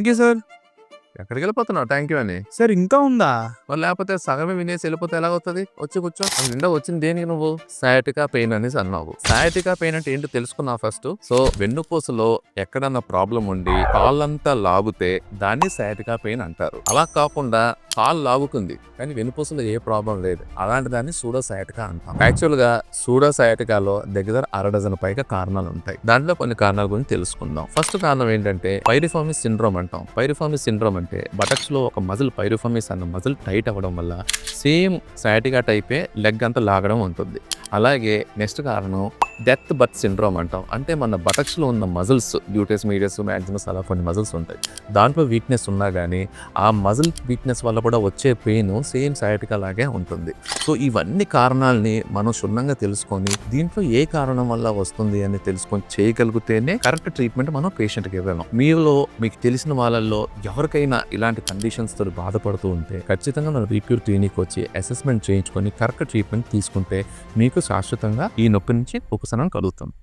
Thank you sir. ఎక్కడికి వెళ్ళిపోతున్నావు thank you అని? సార్ ఇంకా ఉందా? మరి లేకపోతే సగమే వినేసి వెళ్ళిపోతే ఎలాగవుతుంది? వచ్చి కూర్చో. అది నిండా వచ్చింది దేనికి నువ్వు? సయాటికా పెయిన్ అనేసి అన్నావు. సయాటికా పెయిన్ అంటే ఏంటో తెలుసుకున్నావు ఫస్ట్. సో వెన్నుపూసలో ఎక్కడన్నా ప్రాబ్లం ఉండి కాళ్ళంతా లాగితే దాన్ని సయాటికా పెయిన్ అంటారు. అలా కాకుండా కాళ్ళు లాగుతుంది కానీ వెన్నుపూసలో ఏ ప్రాబ్లం లేదు, అలాంటి దాన్ని సూడో సయాటికా అంటాం. యాక్చువల్ గా సూడో సయాటికాలో దగ్గర 1/2 డజన్ పైగా కారణాలు ఉంటాయి. దాంట్లో కొన్ని కారణాల గురించి తెలుసుకుందాం. ఫస్ట్ కారణం ఏంటంటే పైరిఫార్మిస్ సిండ్రోమ్ అంటాం. పైరిఫార్మిస్ సిండ్రోమ్ అంటే బటక్స్ లో ఒక మజిల్ పైరిఫార్మిస్ అన్న మజిల్ టైట్ అవ్వడం వల్ల సేమ్ సయాటికా టైపే లెగ్ అంతా లాగడం ఉంటుంది. అలాగే నెక్స్ట్ కారణం డెత్ బర్త్ సిండ్రోమ్ అంటాం. అంటే మన బటక్స్ లో ఉన్న మజిల్స్ గ్లూటస్ మీడియస్ మ్యాగ్జిమస్ అలా కొన్ని మజిల్స్ ఉంటాయి, దాంట్లో వీక్నెస్ ఉన్నా కానీ ఆ మజిల్ వీక్నెస్ వల్ల కూడా వచ్చే పెయిన్ సేమ్ సయాటికా లాగే ఉంటుంది. సో ఇవన్నీ కారణాలని మనం క్షుణ్ణంగా తెలుసుకొని దీంట్లో ఏ కారణం వల్ల వస్తుంది అని తెలుసుకొని చేయగలిగితేనే కరెక్ట్ ట్రీట్మెంట్ మనం పేషెంట్కి ఇవ్వడం. మీలో మీకు తెలిసిన వాళ్ళల్లో ఎవరికైనా ఇలాంటి కండిషన్స్ తో బాధపడుతూ ఉంటే ఖచ్చితంగా మన రీక్యూర్ క్లినిక్ వచ్చి అసెస్మెంట్ చేయించుకొని కరెక్ట్ ట్రీట్మెంట్ తీసుకుంటే మీకు శాశ్వతంగా ఈ నొప్పి నుంచి ఉపశమనం కలుగుతుంది.